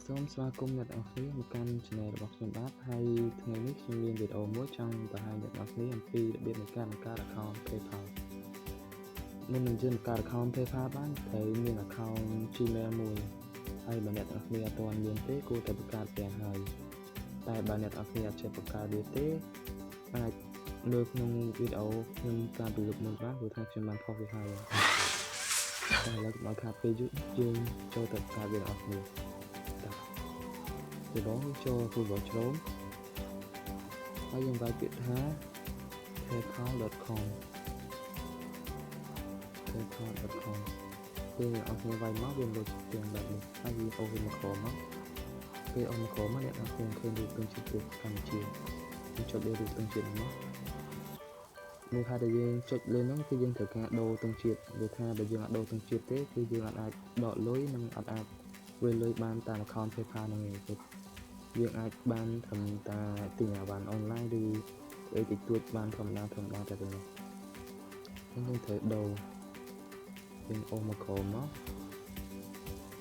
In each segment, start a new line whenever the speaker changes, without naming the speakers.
សូមស្វាគមន៍អ្នកទាំងអស់គ្នាមកកាន់ Channel របស់ខ្ញុំបាទហើយថ្ងៃនេះខ្ញុំមានវីដេអូមួយចង់បង្ហាញអ្នកទាំងអស់គ្នាអំពីរបៀបនៃការបង្កើត account PayPal មុននឹងយើងបង្កើត account PayPal បានត្រូវមាន account Gmail មួយហើយបើអ្នកទាំងអស់គ្នាអត់ទាន់មានទេគួរតែបង្កើតវាហើយតែបើអ្នកទាំងអស់គ្នាអត់ចេះបង្កើតវាទេអាចលើក្នុងវីដេអូខ្ញុំការពិលុបមួយបានព្រោះថាខ្ញុំបានផុសវាហើយតែឥឡូវមកខាត់ពេលយើងចូលទៅបង្កើតវាទាំងអស់គ្នាពីបងចូល Google Chrome ហើយយើងវាយពាក្យថា paypal.com ពេលអស់គ្នាវាយមកវាលើកទាំងបែបនេះហើយវាអូសមកក្រោមមកពេលអូសមកក្រោមមកអ្នកទាំងគ្នាឃើញរូបទង់ជាតិកម្ពុជាយើងចុចលើរូបទង់ជាតិហ្នឹងមូលហេតុដែលយើងចុចលើហ្នឹងគឺយើងត្រូវការដូរទង់ជាតិវាថាបើយើងអត់ដូរទង់ជាតិទេគឺយើងអាចដកលុយនិងអត់អាចវាលុយបានតាម account PayPal ហ្នឹងឯងយើងអាចបានត្រឹមតែទិញអាវ៉ាន់អនឡាញឬអីតិចតួចបានធម្មតាតែប៉ុណ្ណោះយើងត្រូវដូរយើងអូសមកក្រោមមក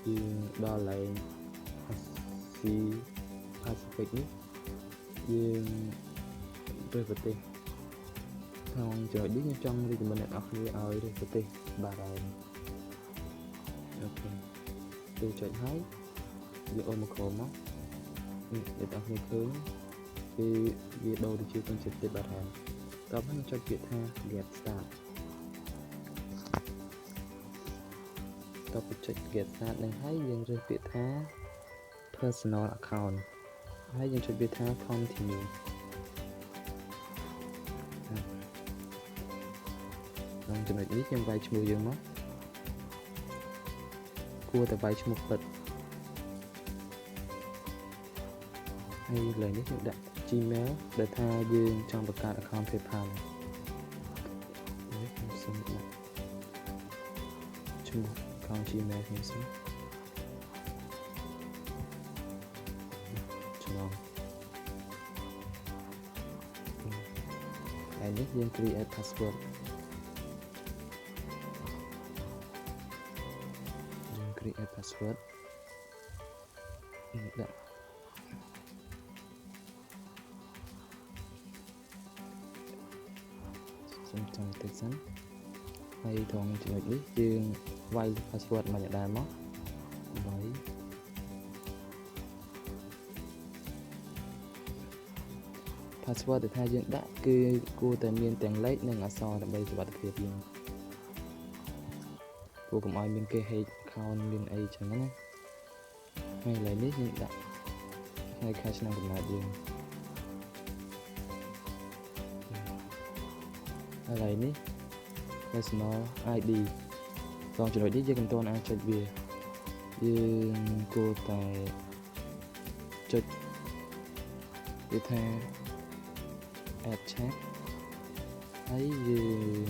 យើងដល់ឡើង Pacific នេះយើងរើសប្រទេសក្នុងចំណុចនេះខ្ញុំចង់ recommend អ្នកនរគ្នាឲ្យរើសប្រទេសបារ៉ែនអូខេពេលចុចហើយយើងអូសមកក្រោមមកអ្នកទាំងគ្នាឃើញគឺវាដូរទៅជាទង់ជាតិប្រទេសបារ៉ែនតោះខ្ញុំចុចពាក្យថា get start តោះបញ្ចុច get start នឹងហើយយើងរើសពាក្យថា personal account ហើយយើងចុចពាក្យថា continue ក្នុងចំណុចនេះយើងវាយឈ្មោះយើងមកគួរតែវាយឈ្មោះពិតហើយលើនេះយើងដាក់ Gmail ដែលថាយើងចង់បង្កើត account PayPal នេះខ្ញុំសូមដាក់ឈ្មោះ account Gmail ខ្ញុំសូមឆ្លងហើយនេះយើង create password យើង create password ដាក់ខ្ញុំចាំតិចសិនហើយត្រង់ចំណុចនេះយើងវាយ password មកយ៉ាងដែរមកវាយ password ដែលថាយើងដាក់គឺគួរតែមានទាំងលេខនិងអក្សរដើម្បីសុវត្ថិភាពយើងព្រោះកុំឲ្យមានគេ hack account មានអីចឹងណាហើយឥឡូវនេះយើងដាក់ថ្ងៃខែឆ្នាំកំណើតយើងឥឡូវនេះ personal ID ក្នុងចំណុចនេះយើងមិនទាន់អាចចុចវាយើងគួរតែចុចវាថា add chat ហើយយើង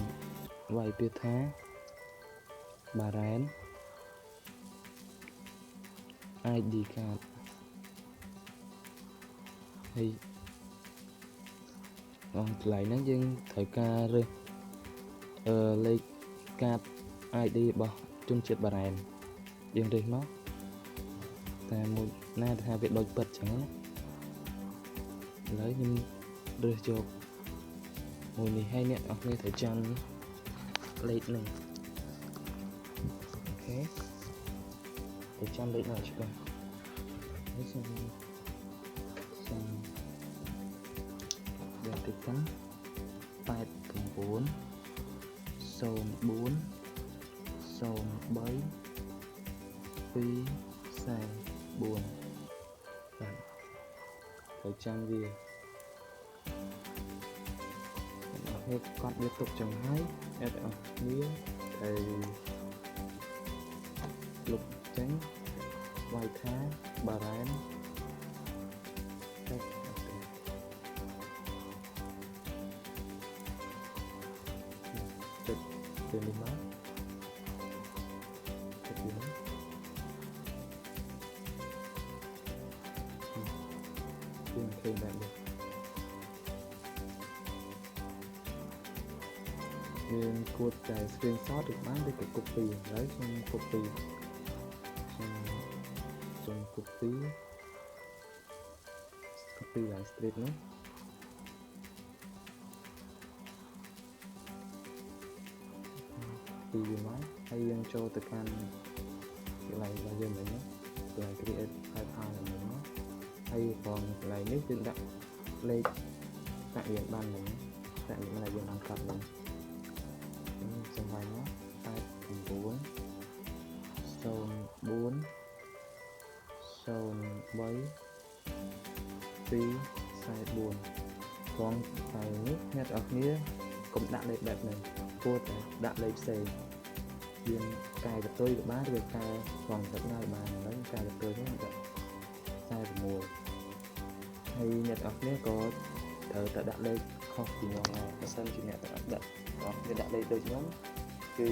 វាយពាក្យថា Bahrain ID card ហើយកន្លែងហ្នឹងយើងត្រូវការរើសលេខកាត ID របស់ជនជាតិបារ៉ែនយើងរើសមកតែមួយណាថាវាដូចពិតចឹងណាឥឡូវខ្ញុំរើសយកមួយនេះឲ្យអ្នកនរគ្នាត្រូវចាំលេខនេះអូខេត្រូវចាំលេខនោះច្បាស់ហើយខ្ញុំយកតិចសិន89 04 03 244បាទត្រូវចាំវាហើយកត់វាទុកចឹងហើយអ្នកទាំងអស់គ្នាត្រូវលុបចេញវាយថាបារ៉ែនចុចទៅនេះមកចុចនេះយើងឃើញបែបនេះយើងគួរតែ screenshot ឬបានឬក៏ copy ឥឡូវខ្ញុំ copy ខ្ញុំ trên copy lại strip nữa copy vô máy hay dân cho từ can cái này là dân mình nhé rồi create file là mình nó hay còn lại nếu chúng đặt lên tại hiện ban mình tại những là dân đăng cập mình xong rồi nó type 4 zone 4 zone 3 2 size 4 còn phải nước nhật ở phía cũng đặt lên đẹp này cô đặt lên xe viên cài được tôi được bá được cài còn thật nào mà lấy cài được tôi thế này sai của mùa hay nhật ở phía có tự đặt lên không thì nhỏ cái sân chỉ nhật đặt có để đặt lên đôi nhómគឺ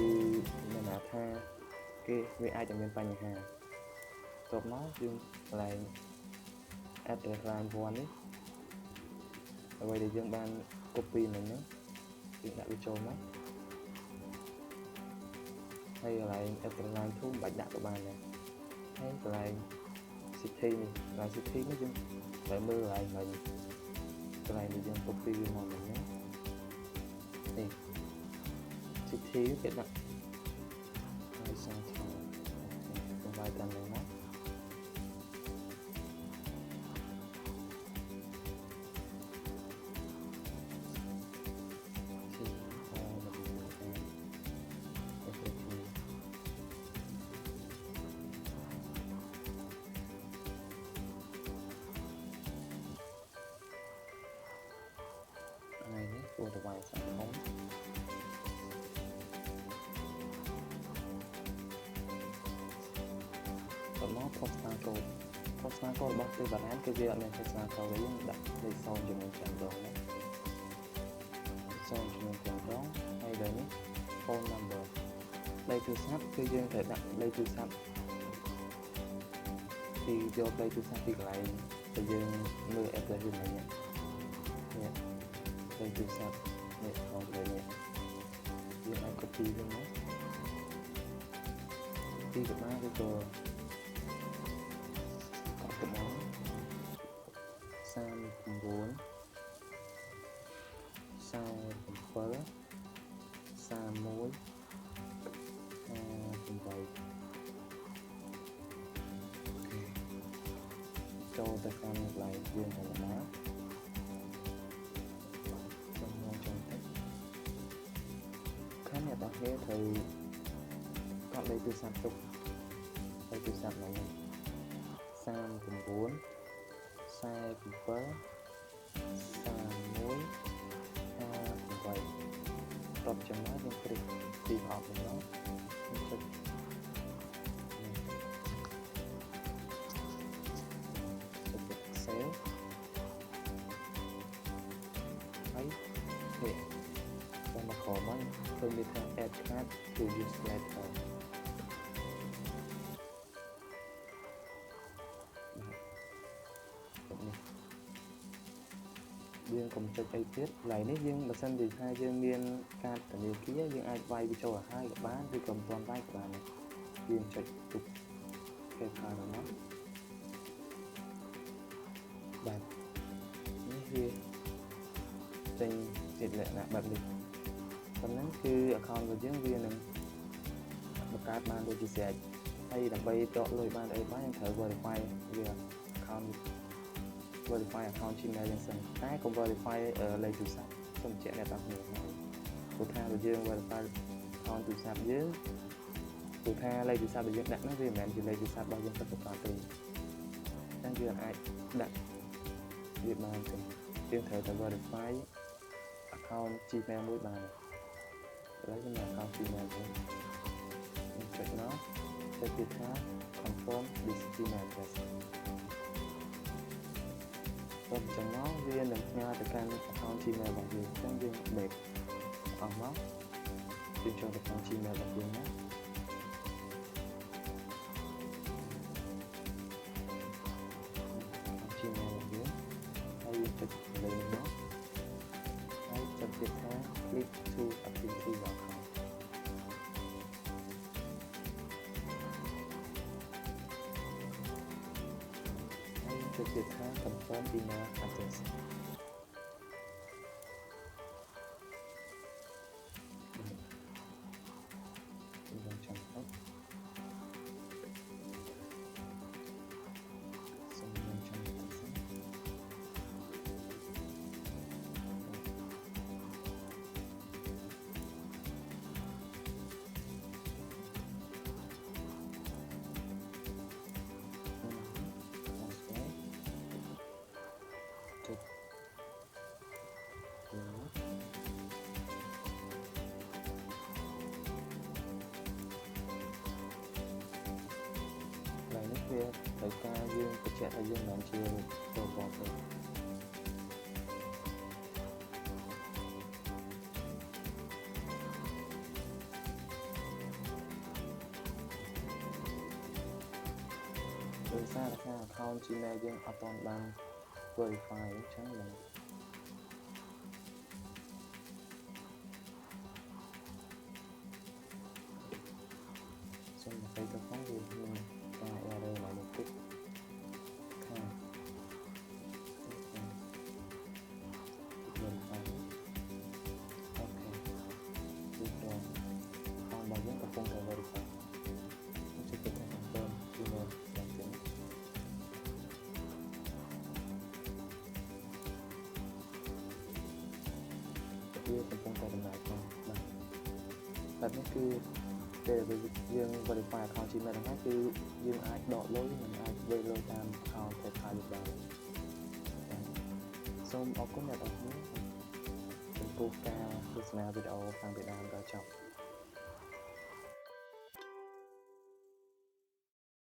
មានថាគេវាអាចតែមានបញ្ហាតបមកយើងកន្លែង add line 1នេះអ្វីដែលយើងបាន copy មិញហ្នឹងយើងដាក់វាចូលមកហើយកន្លែង add line 2មិនបាច់ដាក់ក៏បានដែរហើយកន្លែង city នេះកន្លែង city នេះយើងត្រូវមើលកន្លែងមិញកន្លែងដែលយើង copy វាមកមិញហ្នឹងនេះcity គេដាក់ហើយsangខាងបង្ហាញតាមនេះណាថ្ងៃនេះគួរតែវាយសាច់ធំមក postal code របស់ទីបារាំងគឺវាអត់មាន postal code ទេយើងដាក់លេខ0ជាមួយ5ដងណា0ជាមួយ5ដងហើយដល់នេះ phone number លេខទូរស័ព្ទគឺយើងត្រូវដាក់លេខទូរស័ព្ទពីយកលេខទូរស័ព្ទពីកន្លែងដែលយើងមើល address វិញហ្នឹងនេះលេខទូរស័ព្ទនេះផងលេខនេះយើងអាច copy វាមកពីកណ្ដាលឬក៏39 ចូលទៅខាងកន្លែងយើងទៅណាចាំមកចុងតិចខាងអ្នកទាំងគ្នាត្រូវកត់លេខទូរស័ព្ទទុកលេខទូរស័ព្ទហ្នឹង39 47 31 58 តបចំណុចយើងគ្លិកទីអបហ្នឹងចុចsave ហើយនេះតាមមកខមហ្នឹងឃើញវាថា add card to use later យើងកុំចុចអីទៀតកន្លែងនេះយើងបើសិនជាថាយើងមានកាតធនាគារយើងអាចវាយវាចូលឲ្យហើយក៏បានឬក៏មិនទាន់វាយក៏បានយើងចុចទុកគេថាហ្នឹងបាទនេះវាចេញជាលក្ខណៈបែបនេះប៉ុណ្ណឹងគឺ account របស់យើងវានឹងបង្កើតបានដូចជាស្រេចហើយដើម្បីដកលុយបានអីបានយើងត្រូវ verify វា account verify account Gmail យ៉ាងសិនតែកុំ verify លេខទូរស័ព្ទសូមបញ្ជាក់អ្នកទាំងគ្នាព្រោះថាបើយើង verify account ទូរស័ព្ទយើងព្រោះថាលេខទូរស័ព្ទដែលយើងដាក់នោះវាមិនមែនជាលេខទូរស័ព្ទរបស់យើងពិតប្រាកដទេអញ្ចឹងយើងអាចដាក់វាបានទេយើងត្រូវតែ verify account Gmail មួយបានឥឡូវខ្ញុំ account Gmail វិញចុចមកចុចទៀតថា confirm this Gmail address ដល់ចំណងវានឹងផ្ញើទៅកាន់ account Gmail របស់យើងអញ្ចឹងយើង back អស់មកយើងចូលទៅក្នុង Gmail របស់យើងណាGmail របស់យើងហើយយើងចុចលើនេះមកហើយចុចទៀតថា click to activity your account អ ចុចទៀតថា confirm email address ខ្ញុំចាំអត់សូមខ្ញុំចាំទៅសិន Này nó kia thời ca dương cái trẻ thời dương làm chiều đồ bọt rồi từ xa là cái account Gmail dương upon ban verify chẳng là xong là phải cho phóng đi nhưng ta ra đây lại một chút ha mình phải ok tiếp rồi còn bằng những cái phong trào verify mình sẽ tiến hành tên Gmail làm chuyện kiaเป็นphong trào làm lại conแบบนี้คือđể dương verify account Gmailทั้งนั้นคือdươngអាចដកលុយមិនអាចវេលុយតាម account PayPal đượcដែរសូមអរគុណអ្នកទាំងអស់ចំពោះការទស្សនាវីដេអូខាងពីដើមដល់ចប់